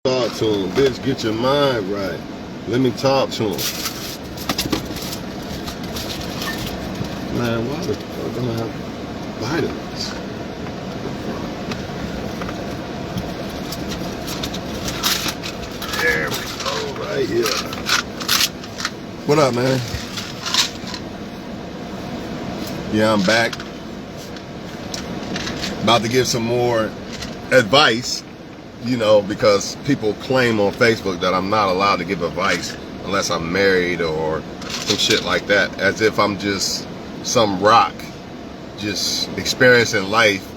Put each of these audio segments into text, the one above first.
Talk to him, bitch. Get your mind right. Let me talk to him. Man, why the fuck don't I have vitamins? There we go, right here. What up, man? Yeah, I'm back. About to give some more advice. You know, because people claim on Facebook that I'm not allowed to give advice unless I'm married or some shit like that, as if I'm just some rock, just experiencing life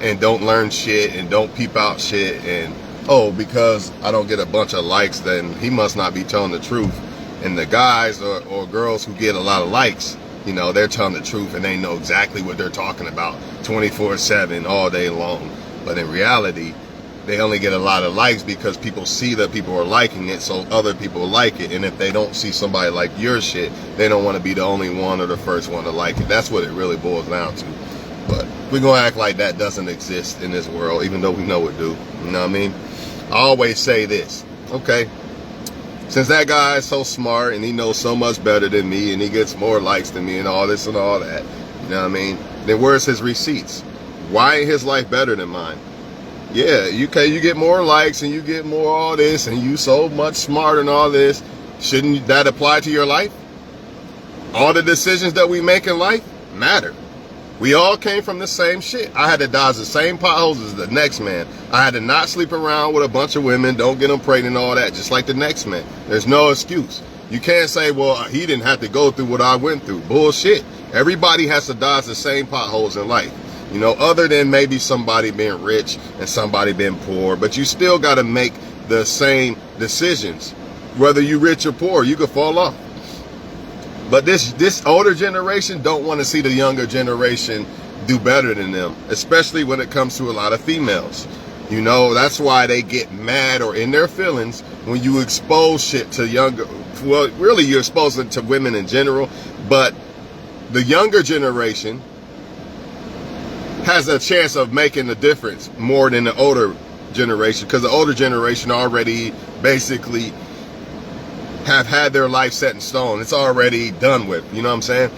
and don't learn shit and don't peep out shit, and oh, because I don't get a bunch of likes, then he must not be telling the truth. And the guys or girls who get a lot of likes, you know, they're telling the truth and they know exactly what they're talking about 24/7 all day long. But in reality, they only get a lot of likes because people see that people are liking it, so other people like it. And if they don't see somebody like your shit, they don't want to be the only one or the first one to like it. That's what it really boils down to. But we're going to act like that doesn't exist in this world, even though we know it do. You know what I mean? I always say this, okay? Since that guy is so smart and he knows so much better than me and he gets more likes than me and all this and all that, you know what I mean? Then where's his receipts? Why ain't his life better than mine? Yeah, you get more likes and you get more all this and you so much smarter and all this. Shouldn't that apply to your life? All the decisions that we make in life matter. We all came from the same shit. I had to dodge the same potholes as the next man. I had to not sleep around with a bunch of women, don't get them pregnant and all that, just like the next man. There's no excuse. You can't say, well, he didn't have to go through what I went through. Bullshit. Everybody has to dodge the same potholes in life. You know, other than maybe somebody being rich and somebody being poor, but you still got to make the same decisions. Whether you rich or poor, you could fall off. But this older generation don't want to see the younger generation do better than them, especially when it comes to a lot of females. You know, that's why they get mad or in their feelings when you expose shit to younger, well, really you're exposing to women in general, but the younger generation has a chance of making a difference more than the older generation, because the older generation already basically have had their life set in stone. It's already done with, you know what I'm saying?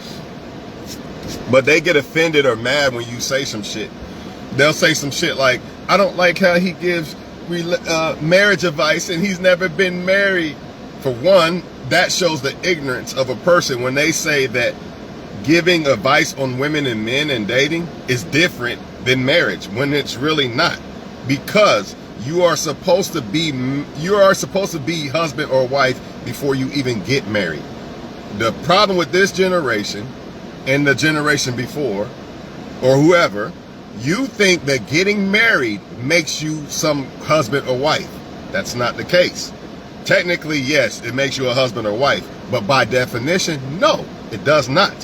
But they get offended or mad when you say some shit. They'll say some shit like, I don't like how he gives marriage advice and he's never been married. For one, that shows the ignorance of a person when they say that giving advice on women and men and dating is different than marriage, when it's really not. Because you are supposed to be husband or wife before you even get married. The problem with this generation and the generation before, or whoever, you think that getting married makes you some husband or wife. That's not the case. Technically, yes, it makes you a husband or wife, but by definition, no, it does not.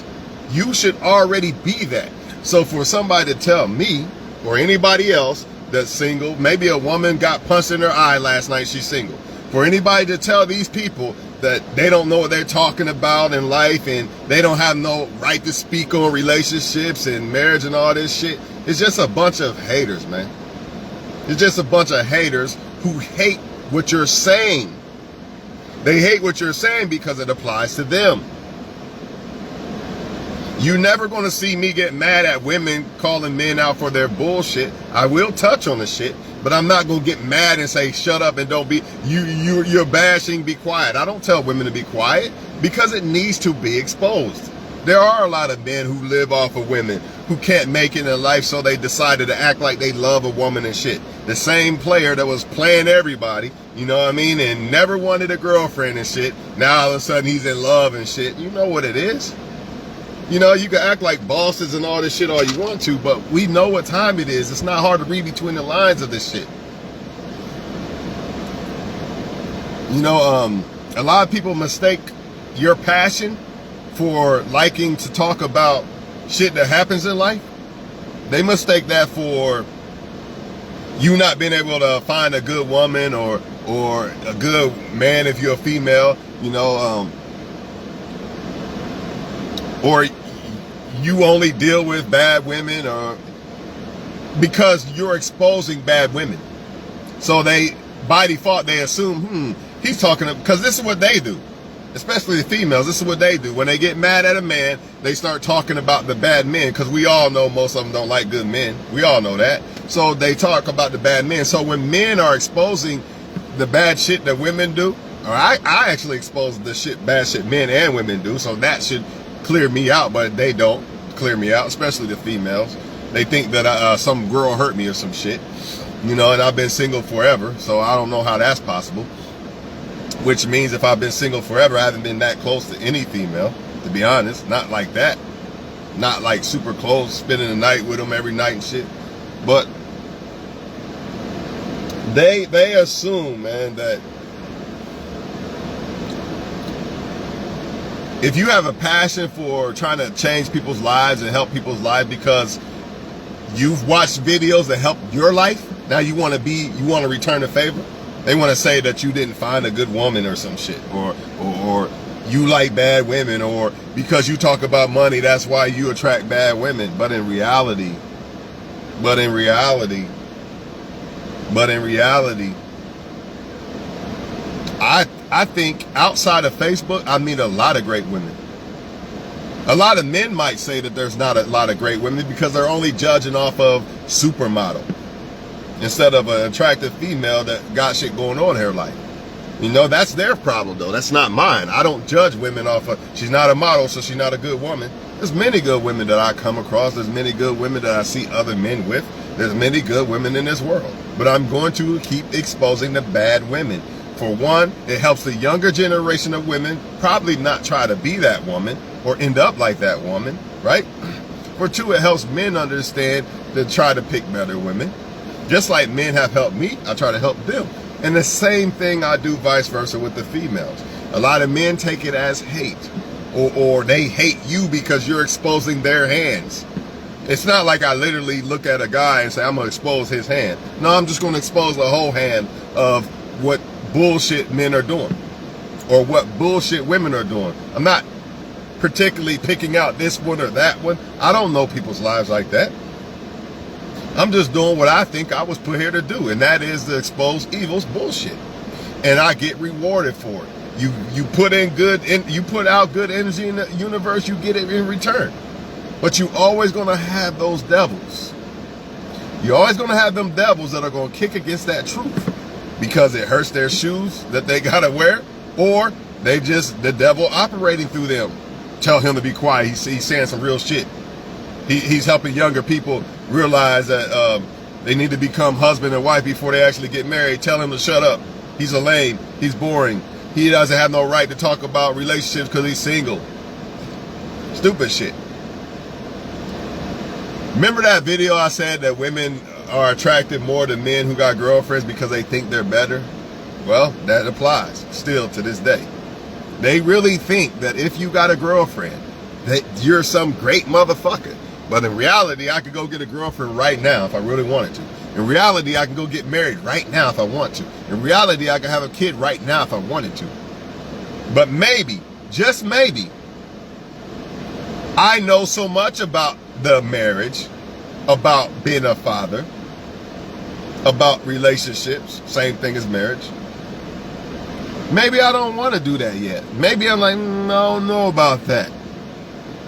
You should already be that. So for somebody to tell me or anybody else that's single, maybe a woman got punched in her eye last night, she's single. For anybody to tell these people that they don't know what they're talking about in life and they don't have no right to speak on relationships and marriage and all this shit, it's just a bunch of haters, man. It's just a bunch of haters who hate what you're saying. They hate what you're saying because it applies to them. You're never going to see me get mad at women calling men out for their bullshit. I will touch on the shit, but I'm not going to get mad and say, shut up and don't be, you're bashing, be quiet. I don't tell women to be quiet because it needs to be exposed. There are a lot of men who live off of women who can't make it in life, so they decided to act like they love a woman and shit. The same player that was playing everybody, you know what I mean, and never wanted a girlfriend and shit. Now all of a sudden he's in love and shit. You know what it is. You know, you can act like bosses and all this shit all you want to, but we know what time it is. It's not hard to read between the lines of this shit. You know, a lot of people mistake your passion for liking to talk about shit that happens in life. They mistake that for you not being able to find a good woman or a good man if you're a female, you know, or you only deal with bad women, or because you're exposing bad women. So they by default they assume, he's talking, because this is what they do. Especially the females, this is what they do. When they get mad at a man, they start talking about the bad men, because we all know most of them don't like good men. We all know that. So they talk about the bad men. So when men are exposing the bad shit that women do, or I actually expose the bad shit men and women do, so that should clear me out, but they don't clear me out, especially the females. They think that some girl hurt me or some shit, you know, and I've been single forever, so I don't know how that's possible. Which means if I've been single forever, I haven't been that close to any female, to be honest. Not like that. Not like super close, spending the night with them every night and shit. But they assume, man, that if you have a passion for trying to change people's lives and help people's lives because you've watched videos that help your life, now you want to return the favor. They want to say that you didn't find a good woman or some shit, or you like bad women, or because you talk about money, that's why you attract bad women. But in reality, I think outside of Facebook, I meet a lot of great women. A lot of men might say that there's not a lot of great women because they're only judging off of supermodel, instead of an attractive female that got shit going on in her life. You know, that's their problem though. That's not mine. I don't judge women off of, she's not a model, so she's not a good woman. There's many good women that I come across. There's many good women that I see other men with. There's many good women in this world. But I'm going to keep exposing the bad women. For one, it helps the younger generation of women probably not try to be that woman or end up like that woman, right? For two, it helps men understand to try to pick better women. Just like men have helped me, I try to help them. And the same thing I do vice versa with the females. A lot of men take it as hate, or they hate you because you're exposing their hands. It's not like I literally look at a guy and say, I'm going to expose his hand. No, I'm just going to expose the whole hand of what bullshit men are doing, or what bullshit women are doing. I'm not particularly picking out this one or that one. I don't know people's lives like that. I'm just doing what I think I was put here to do, and that is to expose evil's bullshit. And I get rewarded for it. You put in good, you put out good energy in the universe, you get it in return. But you always gonna have those devils. You're always gonna have them devils that are gonna kick against that truth because it hurts their shoes that they gotta wear, or they just, the devil operating through them. Tell him to be quiet. He's saying some real shit. He's helping younger people realize that they need to become husband and wife before they actually get married. Tell him to shut up. He's a lame. He's boring. He doesn't have no right to talk about relationships because he's single. Stupid shit. Remember that video I said that women are attracted more to men who got girlfriends because they think they're better? Well, that applies still to this day. They really think that if you got a girlfriend, that you're some great motherfucker. But in reality, I could go get a girlfriend right now if I really wanted to. In reality, I can go get married right now if I want to. In reality, I can have a kid right now if I wanted to. But maybe, just maybe, I know so much about the marriage, about being a father, about relationships, same thing as marriage. Maybe I don't want to do that yet. Maybe I'm like, I don't know about that.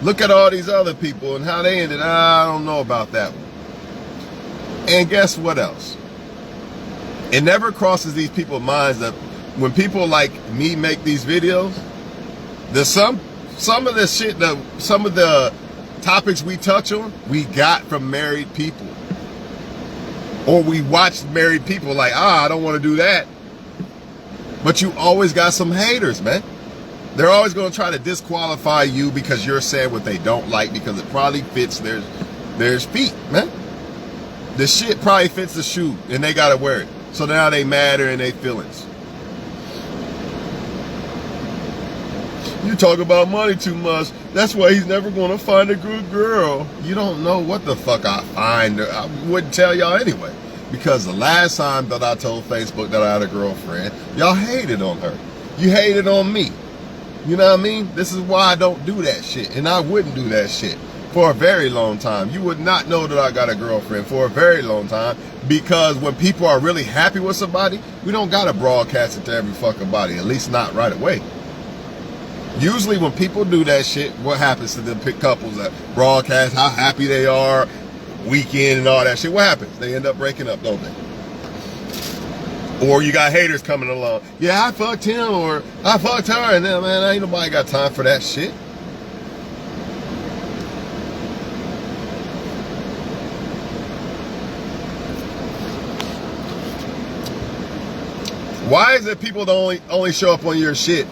Look at all these other people and how they ended. I don't know about that one. And guess what else? It never crosses these people's minds that when people like me make these videos, there's some of the shit that, some of the topics we touch on, we got from married people. Or we watched married people like, I don't want to do that. But you always got some haters, man. They're always going to try to disqualify you because you're saying what they don't like because it probably fits their feet, man. The shit probably fits the shoe and they got to wear it. So now they matter in their feelings. You talk about money too much. That's why he's never going to find a good girl. You don't know what the fuck I find. I wouldn't tell y'all anyway. Because the last time that I told Facebook that I had a girlfriend, y'all hated on her. You hated on me. You know what I mean? This is why I don't do that shit. And I wouldn't do that shit. for a very long time. You would not know that I got a girlfriend for a very long time, because when people are really happy with somebody, we don't gotta broadcast it to every fucking body, at least not right away. Usually when people do that shit, what happens to them couples that broadcast how happy they are, weekend and all that shit? What happens? They end up breaking up, don't they? Or you got haters coming along. Yeah, I fucked him, or I fucked her, and then, man, ain't nobody got time for that shit. Why is it people don't only show up on your shit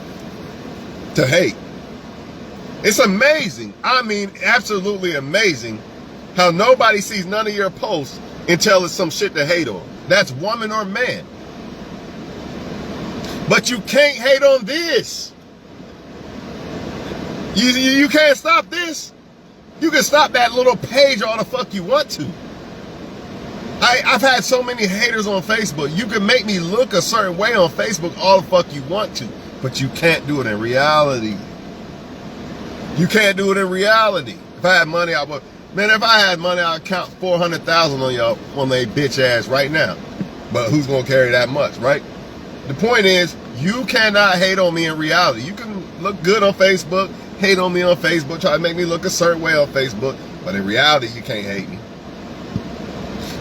to hate? It's amazing. I mean, absolutely amazing how nobody sees none of your posts until it's some shit to hate on. That's woman or man. But you can't hate on this. You can't stop this. You can stop that little page all the fuck you want to. I've had so many haters on Facebook. You can make me look a certain way on Facebook all the fuck you want to, but you can't do it in reality. You can't do it in reality. If I had money, I would. Man, if I had money, I'd count 400,000 on y'all on they bitch ass right now. But who's gonna carry that much, right? The point is, you cannot hate on me in reality. You can look good on Facebook, hate on me on Facebook, try to make me look a certain way on Facebook, but in reality, you can't hate me.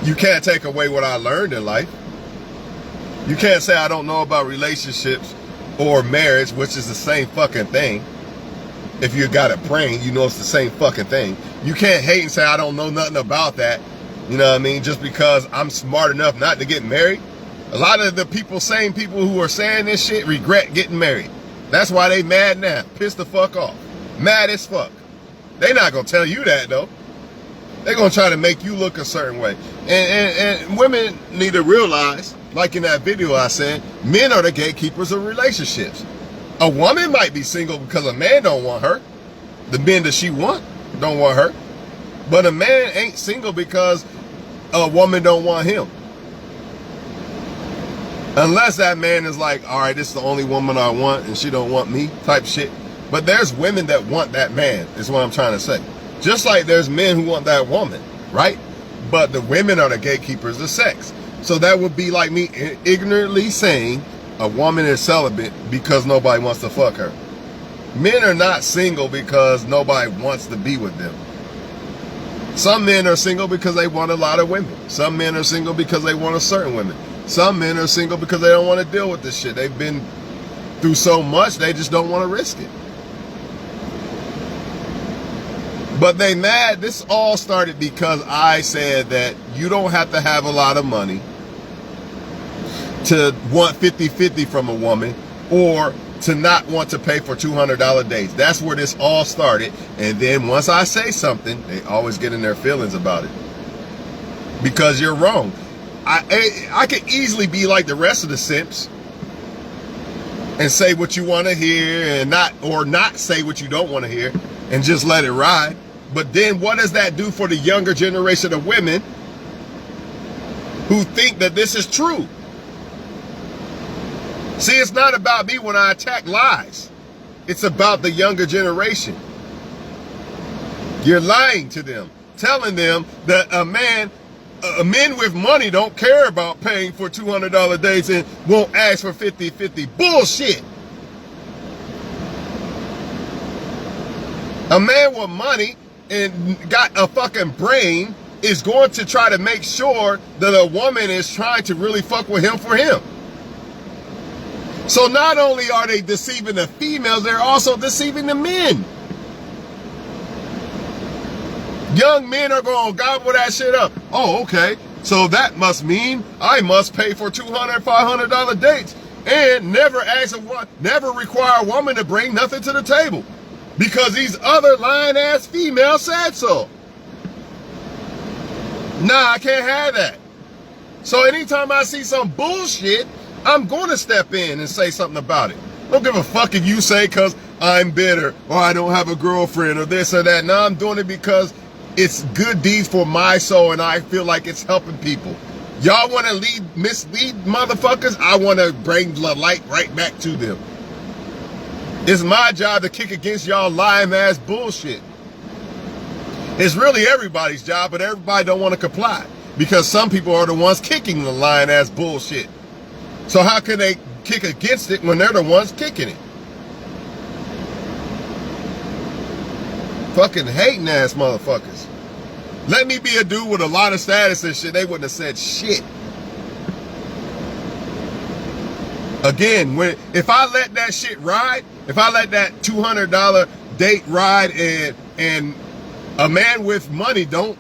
You can't take away what I learned in life. You can't say I don't know about relationships or marriage, which is the same fucking thing. If you got a brain, you know it's the same fucking thing. You can't hate and say I don't know nothing about that. You know what I mean? Just because I'm smart enough not to get married. A lot of the same people who are saying this shit regret getting married. That's why they mad now. Pissed the fuck off. Mad as fuck. They not gonna tell you that though. They're gonna try to make you look a certain way. And women need to realize, like in that video I said, men are the gatekeepers of relationships. A woman might be single because a man don't want her. The men that she want don't want her. But a man ain't single because a woman don't want him. Unless that man is like, all right, this is the only woman I want and she don't want me type shit. But there's women that want that man, is what I'm trying to say. Just like there's men who want that woman, right? But the women are the gatekeepers of sex. So that would be like me ignorantly saying a woman is celibate because nobody wants to fuck her. Men are not single because nobody wants to be with them. Some men are single because they want a lot of women. Some men are single because they want a certain women. Some men are single because they don't want to deal with this shit. They've been through so much, they just don't want to risk it. But they mad. This all started because I said that you don't have to have a lot of money to want 50-50 from a woman, or to not want to pay for $200 dates. That's where this all started. And then once I say something, they always get in their feelings about it. Because you're wrong. I could easily be like the rest of the simps and say what you want to hear and not say what you don't want to hear and just let it ride. But then what does that do for the younger generation of women who think that this is true? See, it's not about me when I attack lies. It's about the younger generation. You're lying to them, telling them that men with money don't care about paying for $200 dates and won't ask for 50-50. Bullshit. A man with money and got a fucking brain is going to try to make sure that a woman is trying to really fuck with him for him. So not only are they deceiving the females, they're also deceiving the men. Young men are going to gobble that shit up. Oh, okay. So that must mean I must pay for $200, $500 dates and never require a woman to bring nothing to the table because these other lying ass females said so. Nah, I can't have that. So anytime I see some bullshit, I'm going to step in and say something about it. I don't give a fuck if you say because I'm bitter or I don't have a girlfriend or this or that. No, I'm doing it because it's good deeds for my soul and I feel like it's helping people. Y'all want to mislead motherfuckers? I want to bring the light right back to them. It's my job to kick against y'all lying ass bullshit. It's really everybody's job, but everybody don't want to comply because some people are the ones kicking the lying ass bullshit. So how can they kick against it when they're the ones kicking it? Fucking hating ass motherfuckers. Let me be a dude with a lot of status and shit, they wouldn't have said shit. Again, if I let that shit ride, if I let that $200 date ride, and a man with money don't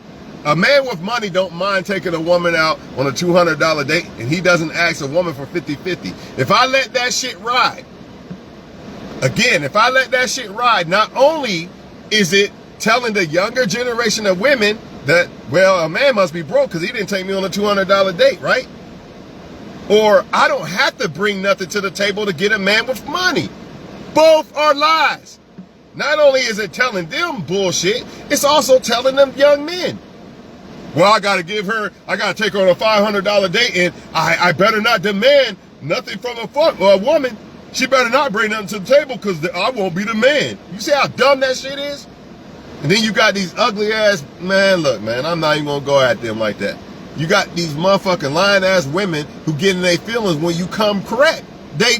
mind taking a woman out on a $200 date, and he doesn't ask a woman for 50-50. If I let that shit ride, again, if I let that shit ride, not only is it telling the younger generation of women that, well, a man must be broke because he didn't take me on a $200 date, right? Or I don't have to bring nothing to the table to get a man with money. Both are lies. Not only is it telling them bullshit, it's also telling them young men. Well, I gotta take her on a $500 date, and I better not demand nothing from a woman. She better not bring nothing to the table because I won't be the man. You see how dumb that shit is? And then you got these ugly ass, man, look, man, I'm not even gonna go at them like that. You got these motherfucking lying ass women who get in their feelings when you come correct. They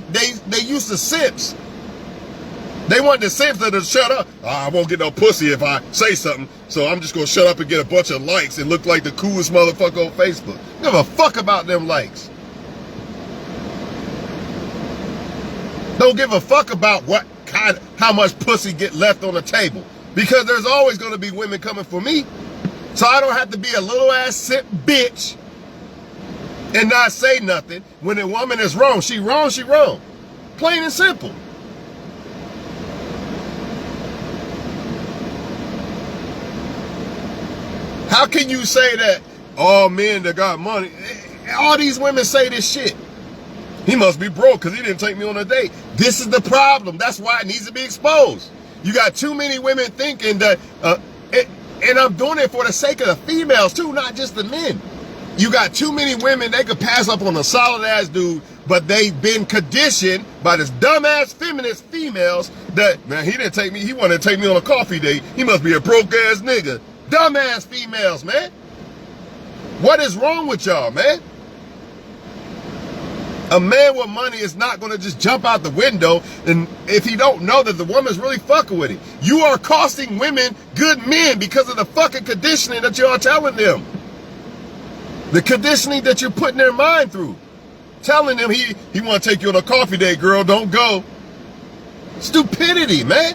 used to simps. They want the simps to shut up. I won't get no pussy if I say something, so I'm just gonna shut up and get a bunch of likes and look like the coolest motherfucker on Facebook. Give a fuck about them likes. Don't give a fuck about how much pussy get left on the table. Because there's always gonna be women coming for me. So I don't have to be a little ass simp bitch and not say nothing. When a woman is wrong, she wrong, she wrong. Plain and simple. How can you say that all men that got money, all these women say this shit? He must be broke because he didn't take me on a date. This is the problem. That's why it needs to be exposed. You got too many women thinking that, and I'm doing it for the sake of the females too, not just the men. You got too many women, they could pass up on a solid ass dude, but they've been conditioned by this dumbass feminist females that, man, he didn't take me, he wanted to take me on a coffee date. He must be a broke ass nigga. Dumbass females, man. What is wrong with y'all, man? A man with money is not going to just jump out the window, and if he don't know that the woman's really fucking with him. You are costing women good men because of the fucking conditioning that you're telling them. The conditioning that you're putting their mind through. Telling them he want to take you on a coffee date, girl, don't go. Stupidity, man.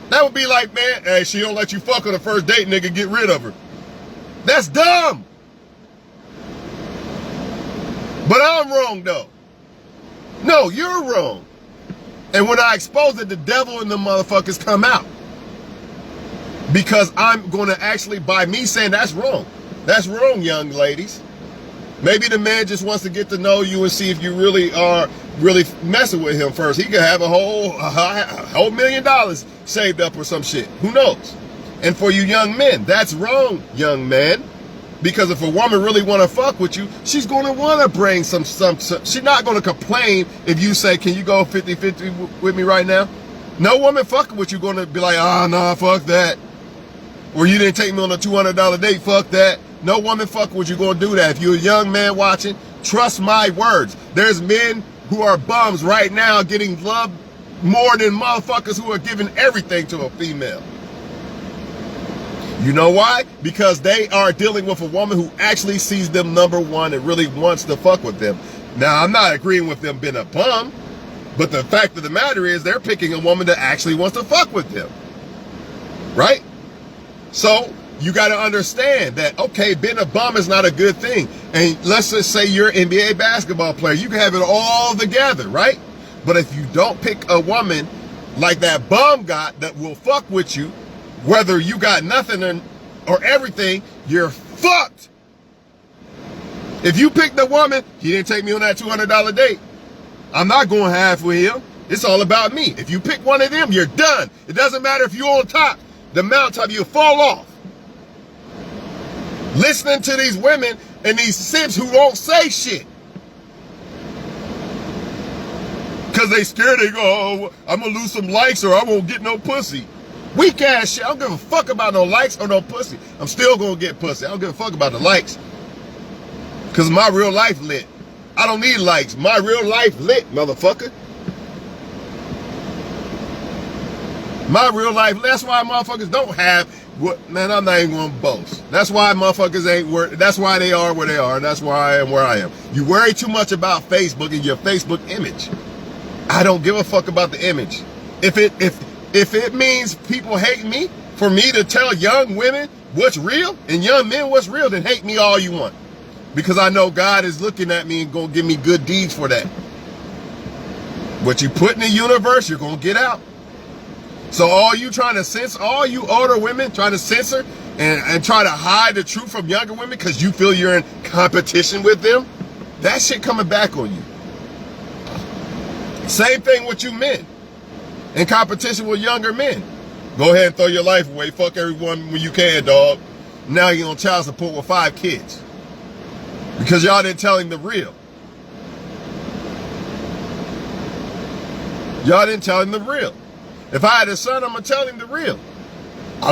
That would be like, man, hey, she don't let you fuck on the first date, nigga, get rid of her. That's dumb. But I'm wrong, though. No, you're wrong. And when I expose it, the devil and the motherfuckers come out. Because I'm going to actually, by me saying that's wrong. That's wrong, young ladies. Maybe the man just wants to get to know you and see if you really are messing with him first. He could have a whole $1 million saved up or some shit. Who knows? And for you young men, that's wrong, young man. Because if a woman really want to fuck with you, she's going to want to bring some. She's not going to complain if you say, can you go 50-50 with me right now? No woman fucking with you going to be like, oh, nah, fuck that. Or you didn't take me on a $200 date, fuck that. No woman fucking with you going to do that. If you're a young man watching, trust my words. There's men who are bums right now getting love more than motherfuckers who are giving everything to a female. You know why? Because they are dealing with a woman who actually sees them number one and really wants to fuck with them. Now, I'm not agreeing with them being a bum, but the fact of the matter is they're picking a woman that actually wants to fuck with them. Right? So, you got to understand that, okay, being a bum is not a good thing. And let's just say you're an NBA basketball player. You can have it all together, right? But if you don't pick a woman like that bum got that will fuck with you, whether you got nothing or everything, you're fucked. If you pick the woman, he didn't take me on that $200 date. I'm not going half with him. It's all about me. If you pick one of them, you're done. It doesn't matter if you're on top. The mountaintop, you'll fall off. Listening to these women and these simps who won't say shit. Because they scared, they go, oh, I'm going to lose some likes or I won't get no pussy. Weak ass shit. I don't give a fuck about no likes or no pussy. I'm still gonna get pussy. I don't give a fuck about the likes. Cause my real life lit. I don't need likes. My real life lit, motherfucker. My real life, that's why motherfuckers don't have what, man, I'm not even gonna boast. That's why motherfuckers ain't where, that's why they are where they are, and that's why I am where I am. You worry too much about Facebook and your Facebook image. I don't give a fuck about the image. If it means people hate me for me to tell young women what's real and young men what's real, then hate me all you want. Because I know God is looking at me and gonna give me good deeds for that. What you put in the universe, you're gonna get out. So all you trying to censor, all you older women trying to censor and try to hide the truth from younger women because you feel you're in competition with them, that shit coming back on you. Same thing with you men. In competition with younger men. Go ahead and throw your life away. Fuck everyone when you can, dog. Now you're on child support with 5 kids. Because y'all didn't tell him the real. Y'all didn't tell him the real. If I had a son, I'm gonna tell him the real. I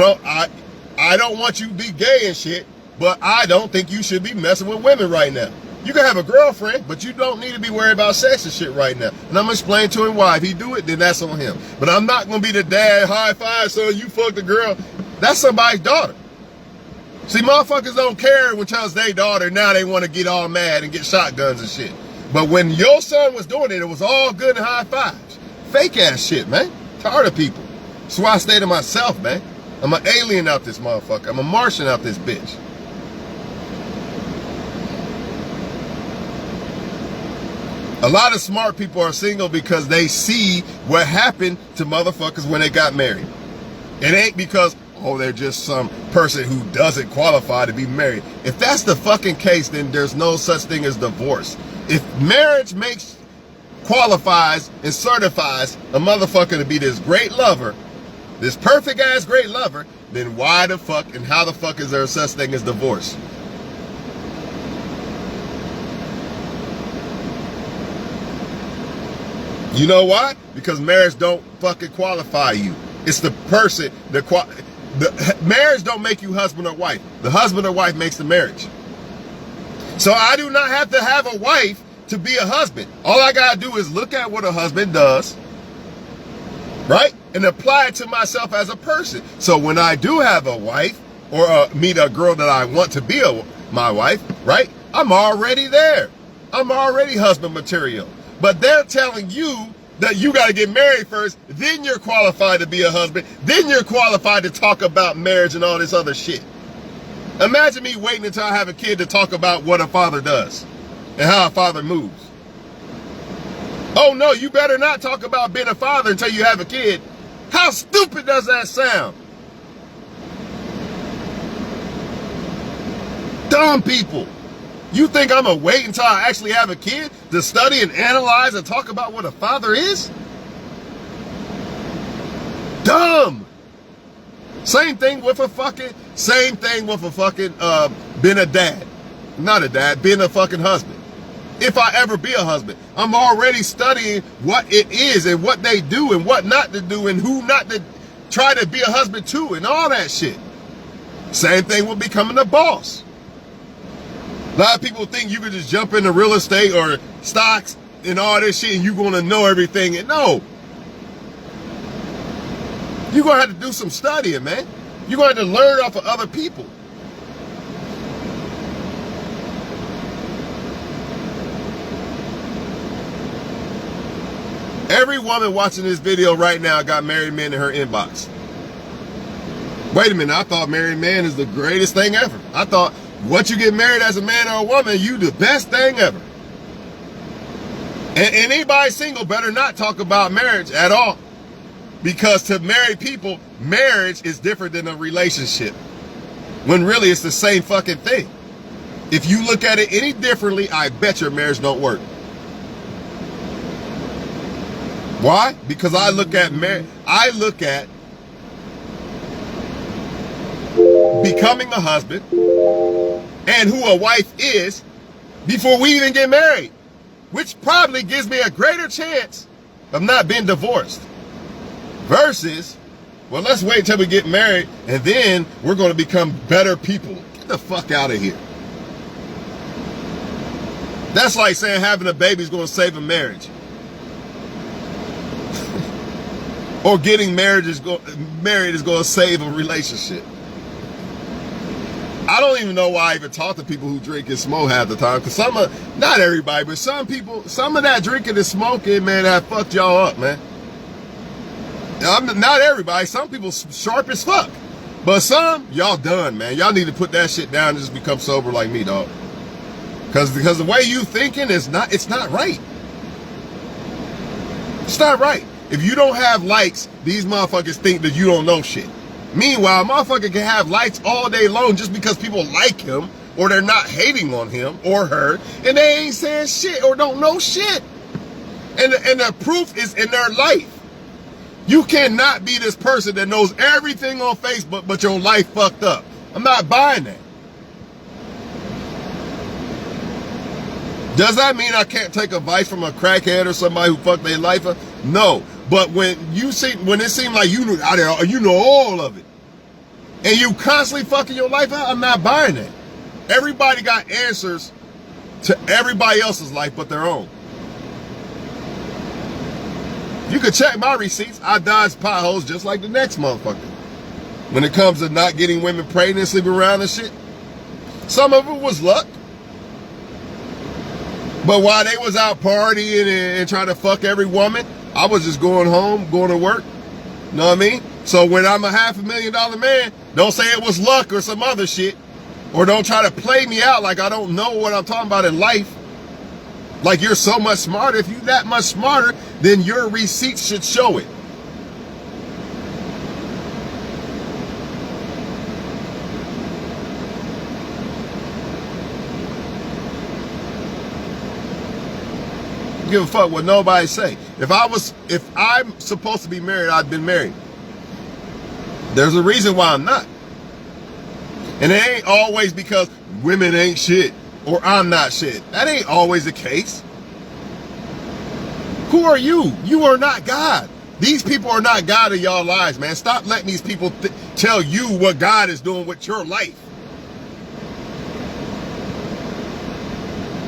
don't want you to be gay and shit, but I don't think you should be messing with women right now. You can have a girlfriend, but you don't need to be worried about sex and shit right now. And I'm gonna explain to him why. If he do it, then that's on him. But I'm not gonna be the dad, high five, so you fuck the girl. That's somebody's daughter. See, motherfuckers don't care when it's their daughter. Now they want to get all mad and get shotguns and shit. But when your son was doing it, it was all good and high fives. Fake ass shit, man. Tired of people. That's why I stay to myself, man. I'm an alien out this motherfucker. I'm a Martian out this bitch. A lot of smart people are single because they see what happened to motherfuckers when they got married. It ain't because, oh, they're just some person who doesn't qualify to be married. If that's the fucking case, then there's no such thing as divorce. If marriage qualifies and certifies a motherfucker to be this great lover, this perfect ass great lover, then why the fuck and how the fuck is there such thing as divorce? You know why? Because marriage don't fucking qualify you. It's the person the marriage don't make you husband or wife. The husband or wife makes the marriage. So I do not have to have a wife to be a husband. All I gotta do is look at what a husband does, right? And apply it to myself as a person. So when I do have a wife or meet a girl that I want to be my wife, right? I'm already there. I'm already husband material. But they're telling you that you got to get married first, then you're qualified to be a husband, then you're qualified to talk about marriage and all this other shit. Imagine me waiting until I have a kid to talk about what a father does and how a father moves. Oh no, you better not talk about being a father until you have a kid. How stupid does that sound? Dumb people. You think I'm gonna wait until I actually have a kid to study and analyze and talk about what a father is? Dumb. Same thing with a fucking being a dad. Not a dad, being a fucking husband. If I ever be a husband, I'm already studying what it is and what they do and what not to do and who not to try to be a husband to and all that shit. Same thing with becoming a boss. A lot of people think you can just jump into real estate or stocks and all this shit and you're going to know everything. And no. You're going to have to do some studying, man. You're going to have to learn off of other people. Every woman watching this video right now got married men in her inbox. Wait a minute, I thought married man is the greatest thing ever. I thought once you get married as a man or a woman, you the best thing ever. And anybody single better not talk about marriage at all. Because to married people, marriage is different than a relationship. When really it's the same fucking thing. If you look at it any differently, I bet your marriage don't work. Why? Because I look at becoming a husband and who a wife is before we even get married, which probably gives me a greater chance of not being divorced versus Well, let's wait till we get married, and then we're going to become better people. Get the fuck out of here. That's like saying having a baby is going to save a marriage. Or getting married is going to save a relationship. I don't even know why I even talk to people who drink and smoke half the time. Because not everybody, but some people, some of that drinking and smoking, man, that fucked y'all up, man. Not everybody. Some people sharp as fuck. But some, y'all done, man. Y'all need to put that shit down and just become sober like me, dog. Because the way you thinking it's not right. It's not right. If you don't have likes, these motherfuckers think that you don't know shit. Meanwhile, a motherfucker can have likes all day long just because people like him, or they're not hating on him or her, and they ain't saying shit or don't know shit. And the proof is in their life. You cannot be this person that knows everything on Facebook, but your life fucked up. I'm not buying that. Does that mean I can't take advice from a crackhead or somebody who fucked their life up? No. But when it seemed like you know all of it, and you constantly fucking your life out, I'm not buying that. Everybody got answers to everybody else's life but their own. You could check my receipts. I dodged potholes just like the next motherfucker. When it comes to not getting women pregnant and sleeping around and shit, some of it was luck. But while they was out partying and trying to fuck every woman, I was just going home, going to work. Know what I mean? So when I'm a $500,000 man, don't say it was luck or some other shit. Or don't try to play me out like I don't know what I'm talking about in life. Like you're so much smarter. If you're that much smarter, then your receipts should show it. Give a fuck what nobody say. If I'm supposed to be married, I'd been married. There's a reason why I'm not. And it ain't always because women ain't shit or I'm not shit. That ain't always the case. Who are you? You are not God. These people are not God in y'all lives, man. Stop letting these people tell you what God is doing with your life.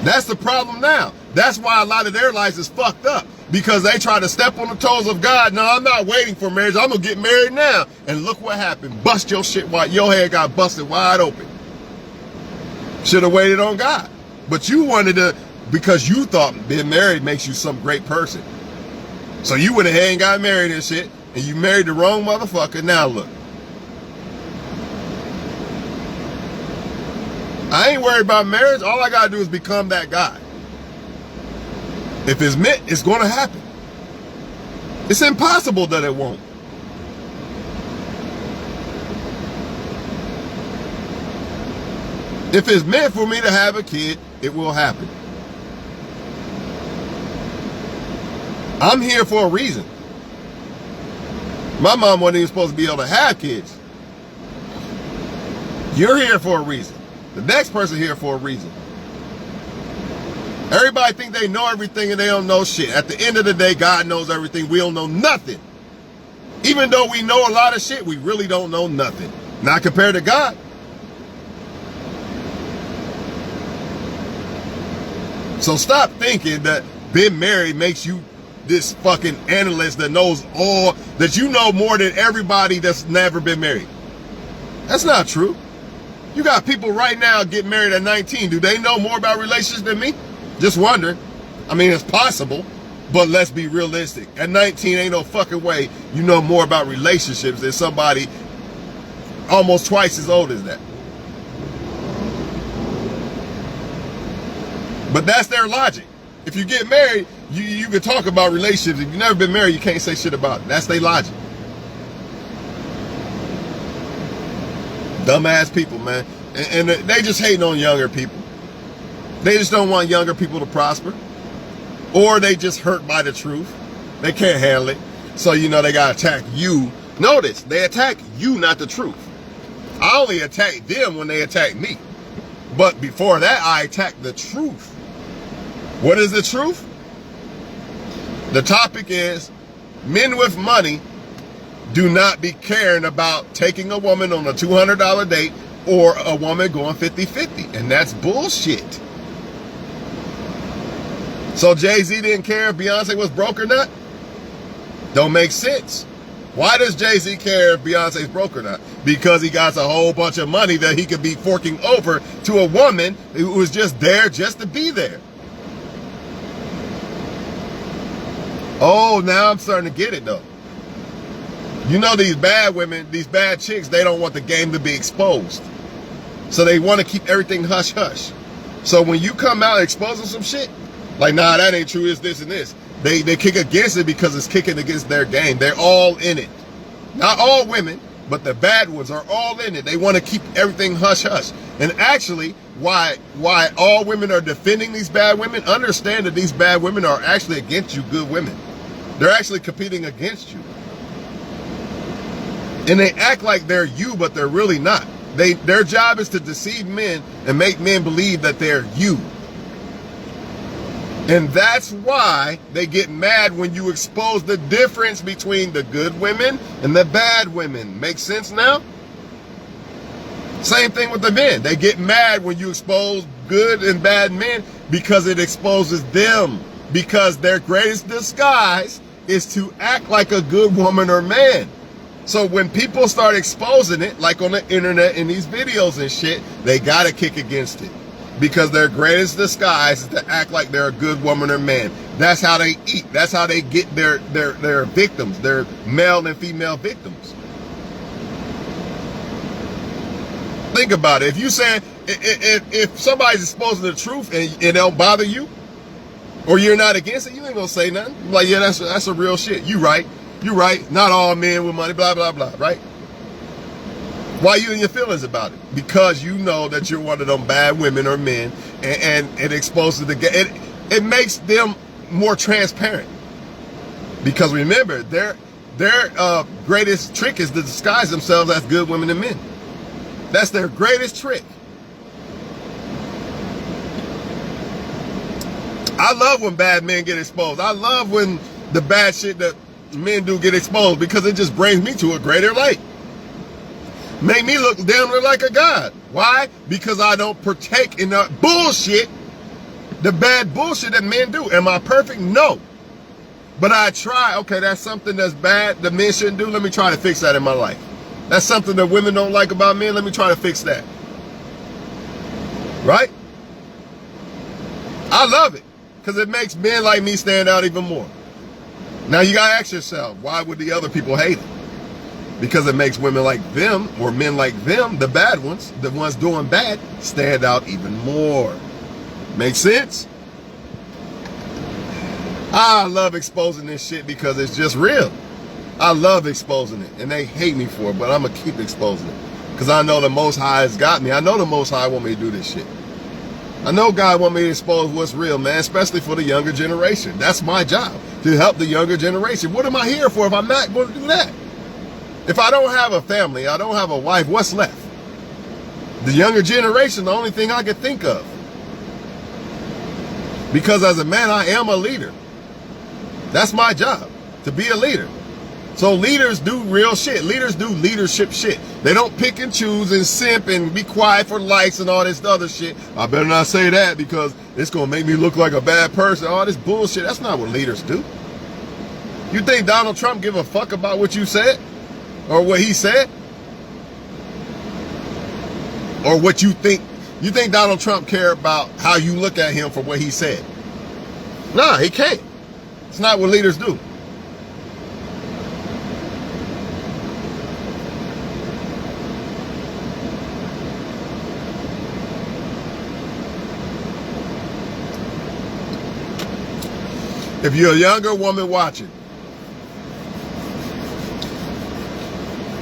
That's the problem now. That's why a lot of their lives is fucked up. Because they try to step on the toes of God. No, I'm not waiting for marriage. I'm going to get married now. And look what happened. Bust your shit while your head got busted wide open. Should have waited on God. But you wanted to, because you thought being married makes you some great person. So you went ahead and got married and shit. And you married the wrong motherfucker. Now look. I ain't worried about marriage. All I got to do is become that guy. If it's meant, it's going to happen. It's impossible that it won't. If it's meant for me to have a kid, it will happen. I'm here for a reason. My mom wasn't even supposed to be able to have kids. You're here for a reason. The next person here for a reason. Everybody think they know everything and they don't know shit. At the end of the day, God knows everything. We don't know nothing. Even though we know a lot of shit, we really don't know nothing. Not compared to God. So stop thinking that being married makes you this fucking analyst that knows all, that you know more than everybody that's never been married. That's not true. You got people right now getting married at 19. Do they know more about relationships than me? Just wonder. I mean, it's possible, but let's be realistic. At 19, ain't no fucking way you know more about relationships than somebody almost twice as old as that. But that's their logic. If you get married, you can talk about relationships. If you've never been married, you can't say shit about it. That's their logic. Dumbass people, man. And they just hating on younger people. They just don't want younger people to prosper. Or they just hurt by the truth. They can't handle it. So, you know, they got to attack you. Notice, they attack you, not the truth. I only attack them when they attack me. But before that, I attack the truth. What is the truth? The topic is men with money do not be caring about taking a woman on a $200 date or a woman going 50-50. And that's bullshit. So Jay-Z didn't care if Beyonce was broke or not? Don't make sense. Why does Jay-Z care if Beyonce's broke or not? Because he got a whole bunch of money that he could be forking over to a woman who was just there just to be there. Oh, now I'm starting to get it though. You know, these bad women, these bad chicks, they don't want the game to be exposed. So they want to keep everything hush hush. So when you come out exposing some shit, like, nah, that ain't true, it's this and this. They kick against it because it's kicking against their game. They're all in it. Not all women, but the bad ones are all in it. They want to keep everything hush hush. And actually, why all women are defending these bad women, understand that these bad women are actually against you good women. They're actually competing against you. And they act like they're you, but they're really not. Their job is to deceive men and make men believe that they're you. And that's why they get mad when you expose the difference between the good women and the bad women. Make sense now? Same thing with the men. They get mad when you expose good and bad men because it exposes them. Because their greatest disguise is to act like a good woman or man. So when people start exposing it, like on the internet in these videos and shit, they gotta kick against it. Because their greatest disguise is to act like they're a good woman or man. That's how they eat. That's how they get their victims, their male and female victims. Think about it. If you say, if somebody's exposing the truth and it don't bother you, or you're not against it, you ain't gonna say nothing. You're like, yeah, that's a real shit. You right. You right. Not all men with money, blah, blah, blah, right? Why you in your feelings about it? Because you know that you're one of them bad women or men, and it exposes it makes them more transparent. Because remember, their greatest trick is to disguise themselves as good women and men. That's their greatest trick. I love when bad men get exposed. I love when the bad shit that men do get exposed, because it just brings me to a greater light. Make me look damn near like a god. Why? Because I don't partake in the bullshit, the bad bullshit that men do. Am I perfect? No. But I try. Okay, that's something that's bad that men shouldn't do. Let me try to fix that in my life. That's something that women don't like about men. Let me try to fix that. Right? I love it, because it makes men like me stand out even more. Now you gotta ask yourself, why would the other people hate it? Because it makes women like them, or men like them, the bad ones, the ones doing bad, stand out even more. Make sense? I love exposing this shit because it's just real. I love exposing it, and they hate me for it, but I'm gonna keep exposing it. Because I know the Most High has got me. I know the Most High want me to do this shit. I know God want me to expose what's real, man, especially for the younger generation. That's my job, to help the younger generation. What am I here for if I'm not going to do that? If I don't have a family, I don't have a wife, what's left? The younger generation, the only thing I can think of. Because as a man, I am a leader. That's my job, to be a leader. So leaders do real shit. Leaders do leadership shit. They don't pick and choose and simp and be quiet for likes and all this other shit. I better not say that because it's going to make me look like a bad person. All this bullshit. That's not what leaders do. You think Donald Trump give a fuck about what you said? Or what he said? Or what you think? You think Donald Trump care about how you look at him for what he said? Nah, he can't. It's not what leaders do. If you're a younger woman watching,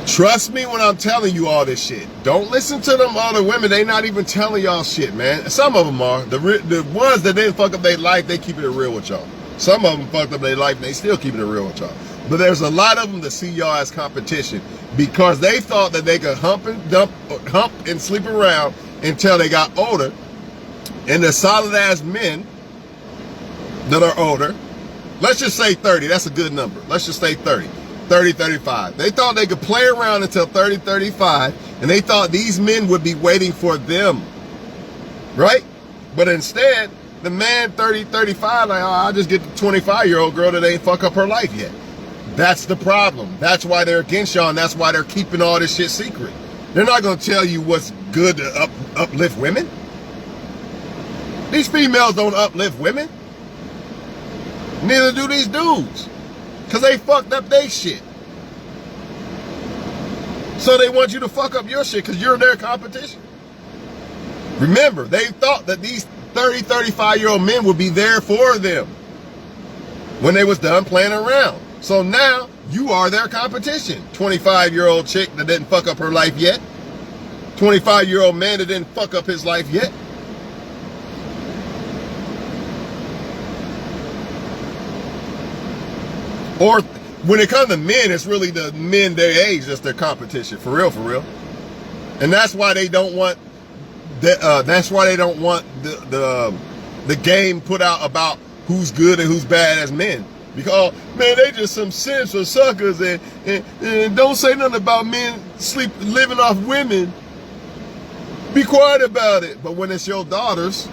trust me when I'm telling you all this shit. Don't listen to them other women. They not even telling y'all shit, man. Some of them are. The ones that didn't fuck up their life, they keep it real with y'all. Some of them fucked up their life and they still keep it real with y'all. But there's a lot of them that see y'all as competition because they thought that they could hump and sleep around until they got older. And the solid ass men that are older, let's just say 30. That's a good number. Let's just say 30. 30, 35. They thought they could play around until 30, 35, and they thought these men would be waiting for them, right? But instead, the man 30, 35, like, oh, I'll just get the 25-year-old girl that ain't fuck up her life yet. That's the problem. That's why they're against y'all, and that's why they're keeping all this shit secret. They're not going to tell you what's good to uplift women. These females don't uplift women. Neither do these dudes. Because they fucked up their shit. So they want you to fuck up your shit because you're their competition. Remember, they thought that these 30, 35-year-old men would be there for them when they was done playing around. So now you are their competition. 25-year-old chick that didn't fuck up her life yet. 25-year-old man that didn't fuck up his life yet. Or when it comes to men, it's really the men their age that's their competition. For real, for real. And that's why they don't want the game put out about who's good and who's bad as men. Because, man, they just some simps or suckers and don't say nothing about men living off women. Be quiet about it. But when it's your daughters,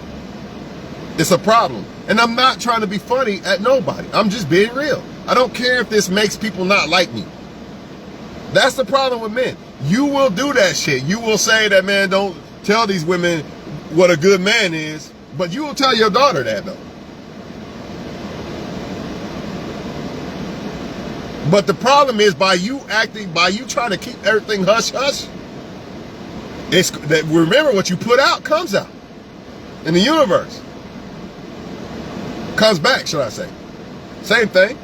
it's a problem. And I'm not trying to be funny at nobody. I'm just being real. I don't care if this makes people not like me. That's the problem with men. You will do that shit. You will say that, man, don't tell these women what a good man is. But you will tell your daughter that, though. But the problem is by you trying to keep everything hush-hush, it's that, remember, what you put out comes out in the universe. Comes back, should I say. Same thing.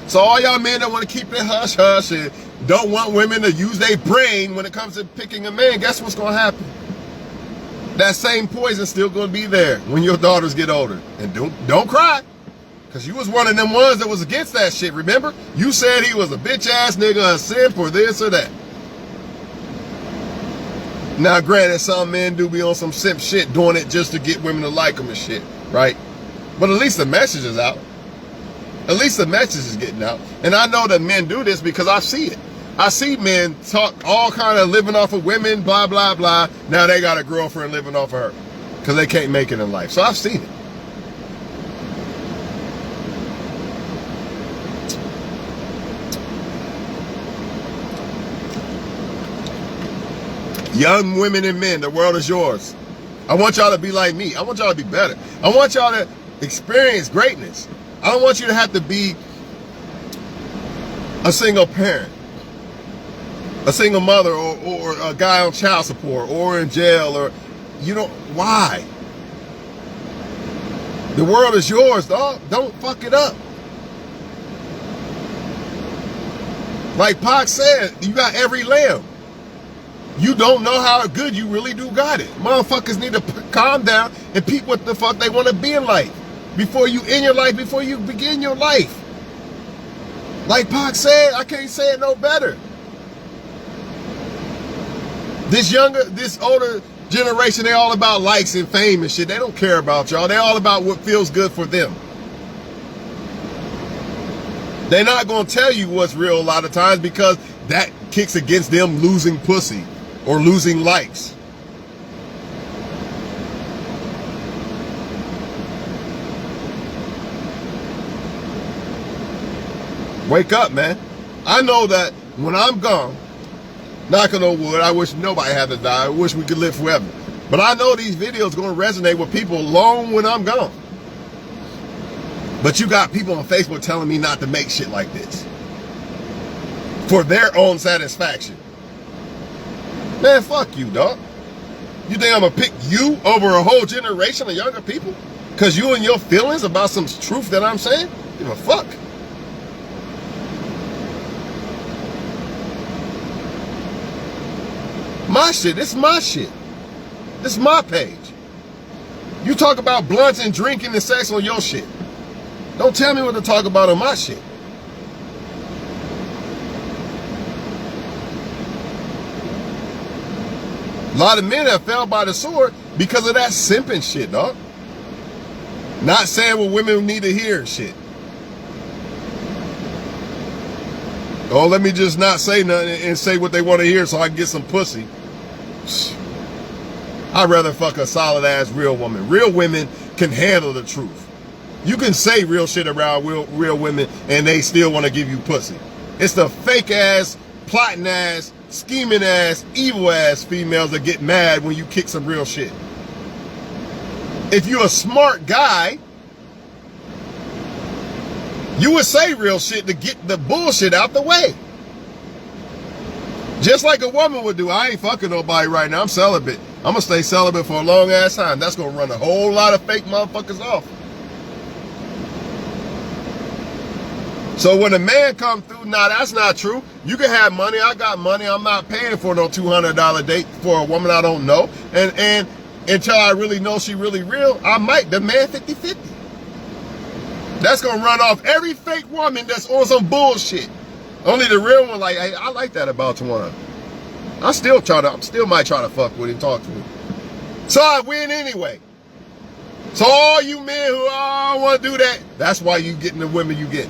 So all y'all men that want to keep it hush-hush and don't want women to use their brain when it comes to picking a man, guess what's going to happen? That same poison still going to be there when your daughters get older. And don't cry. Because you was one of them ones that was against that shit, remember? You said he was a bitch-ass nigga, a simp, or this or that. Now, granted, some men do be on some simp shit, doing it just to get women to like them and shit, right? But at least the message is out. At least the message is getting out. And I know that men do this because I see it. I see men talk all kind of living off of women, blah, blah, blah. Now they got a girlfriend living off of her because they can't make it in life. So I've seen it. Young women and men, the world is yours. I want y'all to be like me. I want y'all to be better. I want y'all to experience greatness. I don't want you to have to be a single parent, a single mother, or a guy on child support, or in jail, or, you know, why? The world is yours, dog. Don't fuck it up. Like Pac said, you got every lamb. You don't know how good you really do got it. Motherfuckers need to calm down and peep what the fuck they want to be in life. Before you end your life, before you begin your life. Like Pac said, I can't say it no better. This older generation, they're all about likes and fame and shit. They don't care about y'all. They're all about what feels good for them. They're not going to tell you what's real a lot of times because that kicks against them losing pussy or losing likes. Wake up, man. I know that when I'm gone, knocking on wood, I wish nobody had to die. I wish we could live forever. But I know these videos going to resonate with people long when I'm gone. But you got people on Facebook telling me not to make shit like this for their own satisfaction. Man, fuck you, dog. You think I'm going to pick you over a whole generation of younger people? Because you and your feelings about some truth that I'm saying? Give a fuck. My shit, this is my shit. This is my page. You talk about blunts and drinking and sex on your shit. Don't tell me what to talk about on my shit. A lot of men have fell by the sword because of that simping shit, dog. Not saying what women need to hear and shit. Oh, let me just not say nothing and say what they want to hear so I can get some pussy. I'd rather fuck a solid ass real woman. Real women can handle the truth. You can say real shit around real women and they still want to give you pussy. It's the fake ass, plotting ass, scheming ass, evil ass females that get mad when you kick some real shit. If you're a smart guy, you would say real shit to get the bullshit out the way. Just like a woman would do. I ain't fucking nobody right now. I'm celibate. I'm going to stay celibate for a long ass time. That's going to run a whole lot of fake motherfuckers off. So when a man come through, nah, that's not true. You can have money. I got money. I'm not paying for no $200 date for a woman I don't know. And until I really know she really real, I might demand 50-50. That's going to run off every fake woman that's on some bullshit. Only the real one, like, hey, I like that about Tawana. I still might try to fuck with him, talk to him. So I win anyway. So all you men who want to do that, that's why you getting the women you get.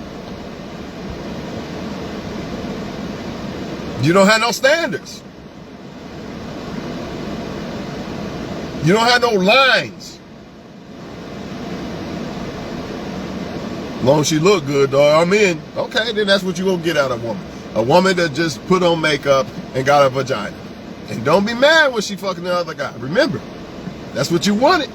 You don't have no standards. You don't have no lines. As long as she look good, dog, I'm in. Okay, then that's what you gonna get out of a woman. A woman that just put on makeup and got a vagina. And don't be mad when she fucking the other guy. Remember, that's what you wanted.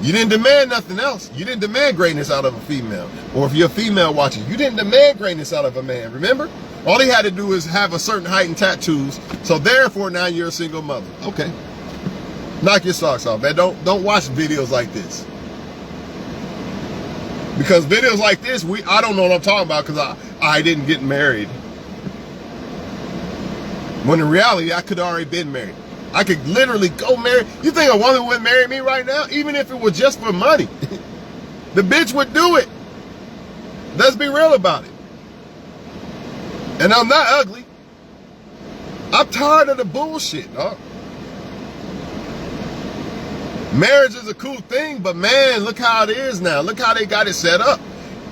You didn't demand nothing else. You didn't demand greatness out of a female. Or if you're a female watching, you didn't demand greatness out of a man. Remember? All he had to do is have a certain height and tattoos. So therefore, now you're a single mother. Okay. Knock your socks off, man. Don't watch videos like this. Because videos like this, I don't know what I'm talking about because I didn't get married. When in reality, I could already been married. I could literally go marry. You think a woman would marry me right now? Even if it was just for money. The bitch would do it. Let's be real about it. And I'm not ugly. I'm tired of the bullshit, dog. Marriage is a cool thing, but man, look how it is now. Look how they got it set up.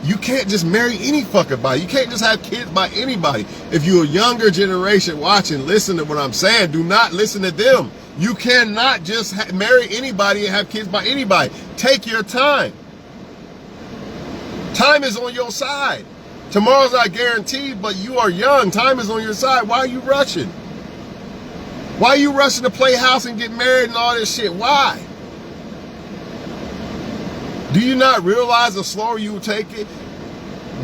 You can't just marry any fucking body. You can't just have kids by anybody. If you're a younger generation watching, listen to what I'm saying. Do not listen to them. You cannot just marry anybody and have kids by anybody. Take your time. Time is on your side. Tomorrow's not guaranteed, but you are young. Time is on your side. Why are you rushing? Why are you rushing to play house and get married and all this shit? Why? Do you not realize the slower you take it,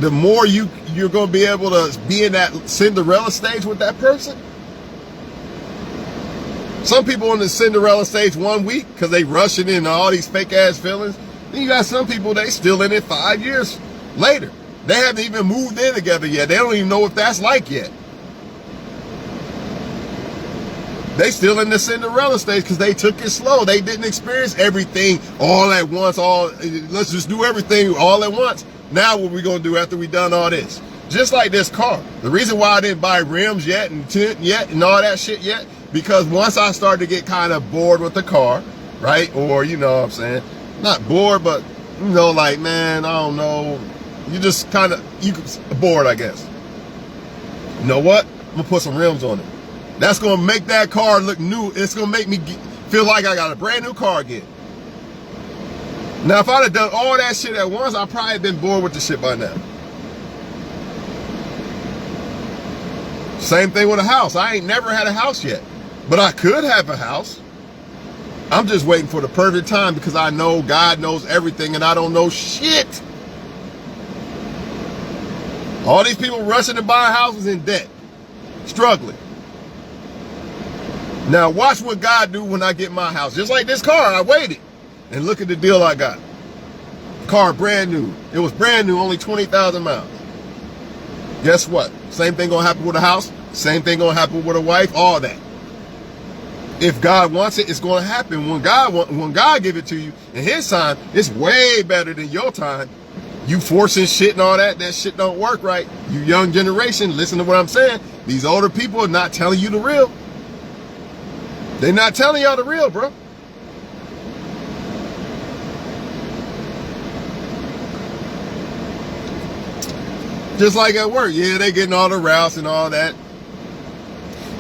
the more you're going to be able to be in that Cinderella stage with that person? Some people in the Cinderella stage 1 week because they rushing into all these fake ass feelings. Then you got some people, they still in it 5 years later. They haven't even moved in together yet. They don't even know what that's like yet. They still in the Cinderella stage because they took it slow. They didn't experience everything all at once. Let's just do everything all at once. Now what we going to do after we done all this? Just like this car. The reason why I didn't buy rims yet and tint yet and all that shit yet, because once I started to get kind of bored with the car, right? Or, you know what I'm saying? Not bored, but, you know, like, man, I don't know. You just kind of, bored, I guess. You know what? I'm going to put some rims on it. That's going to make that car look new. It's going to make me feel like I got a brand new car again. Now, if I'd have done all that shit at once, I'd probably have been bored with the shit by now. Same thing with a house. I ain't never had a house yet. But I could have a house. I'm just waiting for the perfect time because I know God knows everything and I don't know shit. All these people rushing to buy houses in debt. Struggling. Now watch what God do when I get my house. Just like this car, I waited. And look at the deal I got. Car brand new. It was brand new, only 20,000 miles. Guess what? Same thing gonna happen with a house. Same thing gonna happen with a wife. All that. If God wants it, it's gonna happen. When God give it to you in His time, it's way better than your time. You forcing shit and all that shit don't work right. You young generation, listen to what I'm saying. These older people are not telling you the real. They're not telling y'all the real, bro. Just like at work. Yeah, they getting all the routes and all that.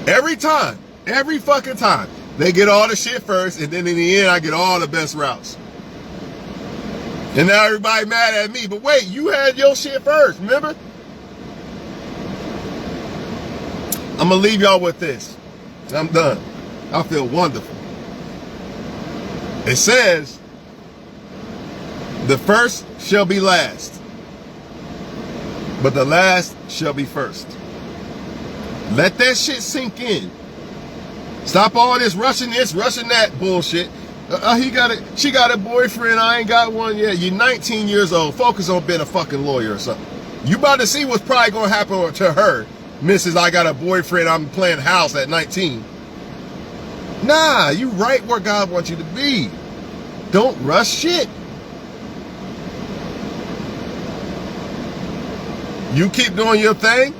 Every time. Every fucking time. They get all the shit first, and then in the end, I get all the best routes. And now everybody mad at me. But wait, you had your shit first, remember? I'm going to leave y'all with this. I'm done. I feel wonderful. It says, the first shall be last, but the last shall be first. Let that shit sink in. Stop all this, rushing that bullshit. She got a boyfriend, I ain't got one yet. You're 19 years old. Focus on being a fucking lawyer or something. You about to see what's probably going to happen to her. Mrs. I got a boyfriend, I'm playing house at 19. Nah, you right where God wants you to be. Don't rush shit. You keep doing your thing,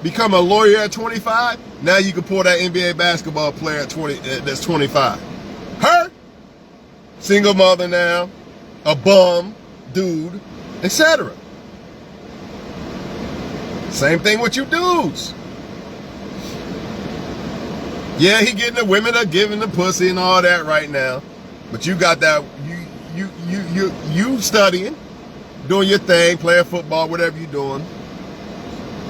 become a lawyer at 25, now you can pull that NBA basketball player at 20 that's 25. Her, single mother now, a bum, dude, etc. Same thing with you dudes. Yeah, he getting the women are giving the pussy and all that right now. But you got that, you studying, doing your thing, playing football, whatever you're doing.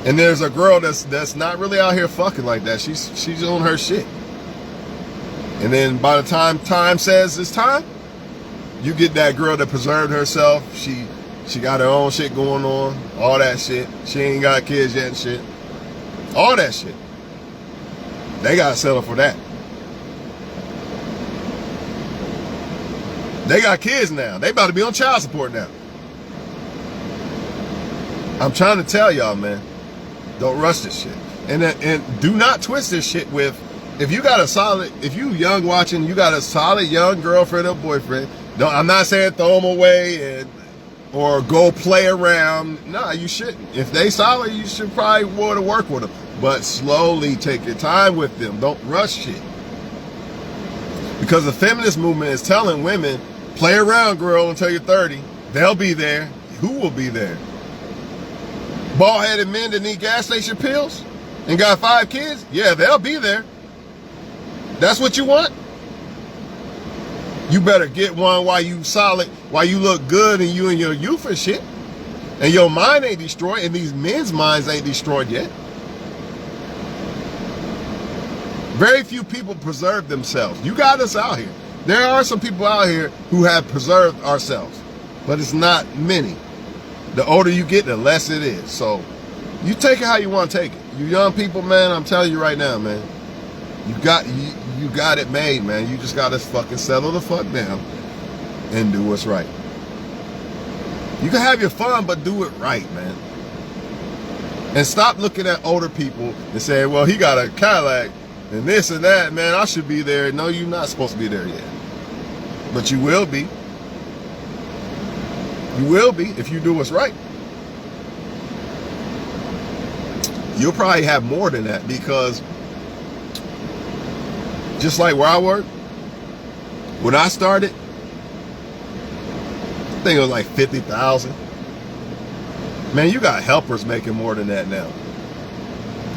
And there's a girl that's not really out here fucking like that. She's on her shit. And then by the time says it's time, you get that girl that preserved herself. She got her own shit going on, all that shit. She ain't got kids yet and shit. All that shit. They gotta settle for that. They got kids now. They about to be on child support now. I'm trying to tell y'all, man, don't rush this shit. And do not twist this shit with, if you young watching, you got a solid young girlfriend or boyfriend, I'm not saying throw them away or go play around. Nah, you shouldn't. If they solid, you should probably want to work with them. But slowly take your time with them. Don't rush shit. Because the feminist movement is telling women, play around, girl, until you're 30. They'll be there. Who will be there? Bald-headed men that need gas station pills and got 5 kids? Yeah, they'll be there. That's what you want? You better get one while you solid, while you look good and you in your youth and shit. And your mind ain't destroyed, and these men's minds ain't destroyed yet. Very few people preserve themselves. You got us out here. There are some people out here who have preserved ourselves, but it's not many. The older you get, the less it is. So you take it how you want to take it. You young people, man, I'm telling you right now, man, you got it made, man. You just got to fucking settle the fuck down and do what's right. You can have your fun, but do it right, man. And stop looking at older people and saying, well, he got a Cadillac and this and that, man, I should be there. No, you're not supposed to be there yet. But you will be. You will be if you do what's right. You'll probably have more than that, because just like where I work, when I started, I think it was like 50,000. Man, you got helpers making more than that now.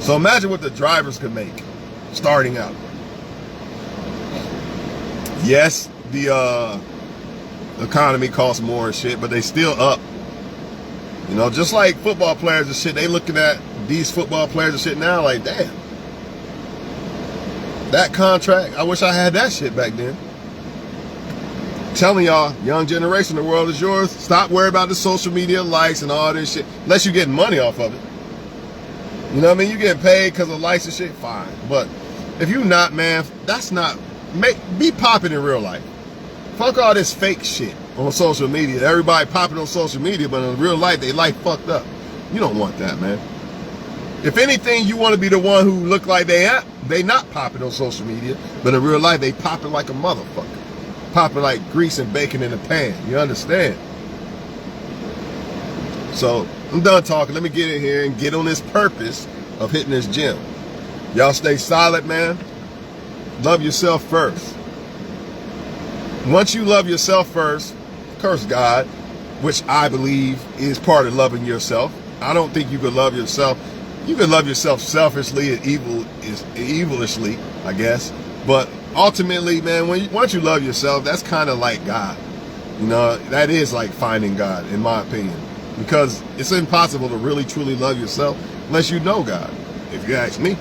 So imagine what the drivers could make starting out. Yes, the economy costs more and shit, but they still up. You know, just like football players and shit, they looking at these football players and shit now like, damn. That contract, I wish I had that shit back then. Telling y'all, young generation, the world is yours. Stop worrying about the social media likes and all this shit, unless you're getting money off of it. You know what I mean? You get paid because of likes and shit, fine. But if you not, man, that's not, be popping in real life. Fuck all this fake shit on social media. Everybody popping on social media, but in real life, they life fucked up. You don't want that, man. If anything, you want to be the one who look like they not popping on social media, but in real life, they popping like a motherfucker. Popping like grease and bacon in a pan. You understand? So, I'm done talking. Let me get in here and get on this purpose of hitting this gym. Y'all stay solid, man. Love yourself first. Once you love yourself first, curse God, which I believe is part of loving yourself. I don't think you could love yourself. You can love yourself selfishly and evilishly, I guess. But ultimately, man, once you love yourself, that's kind of like God. You know, that is like finding God, in my opinion. Because it's impossible to really, truly love yourself unless you know God, if you ask me.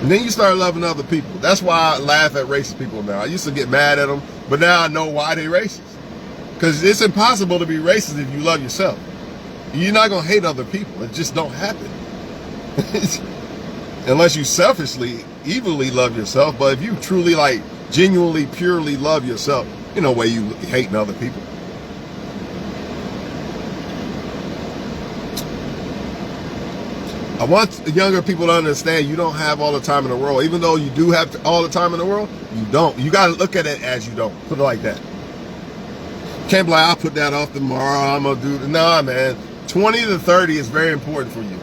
And then you start loving other people. That's why I laugh at racist people now. I used to get mad at them, but now I know why they're racist. Because it's impossible to be racist if you love yourself. You're not going to hate other people. It just don't happen. Unless you selfishly, evilly love yourself. But if you truly, like, genuinely, purely love yourself, in no way you hating other people. I want younger people to understand you don't have all the time in the world. Even though you do have all the time in the world, you don't. You got to look at it as you don't. Put it like that. Can't be like, I'll put that off tomorrow. I'm going to do. Nah, man. 20 to 30 is very important for you.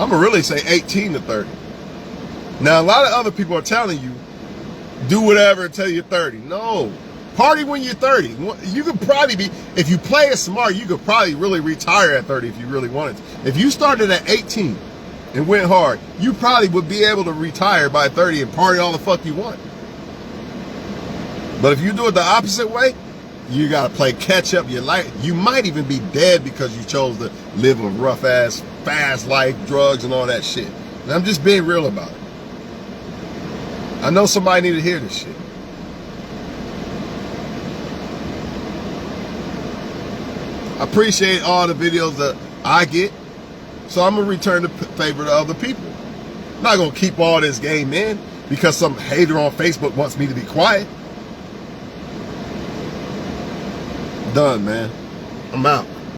I'm going to really say 18 to 30. Now, a lot of other people are telling you, do whatever until you're 30. No. Party when you're 30. You could probably be, if you play it smart, you could probably really retire at 30 if you really wanted to. If you started at 18 and went hard, you probably would be able to retire by 30 and party all the fuck you want. But if you do it the opposite way, you got to play catch up. You might even be dead because you chose to live a rough ass, fast life, drugs and all that shit. And I'm just being real about it. I know somebody need to hear this shit. I appreciate all the videos that I get, so I'm going to return the favor to other people. I'm not going to keep all this game in because some hater on Facebook wants me to be quiet. Done, man. I'm out.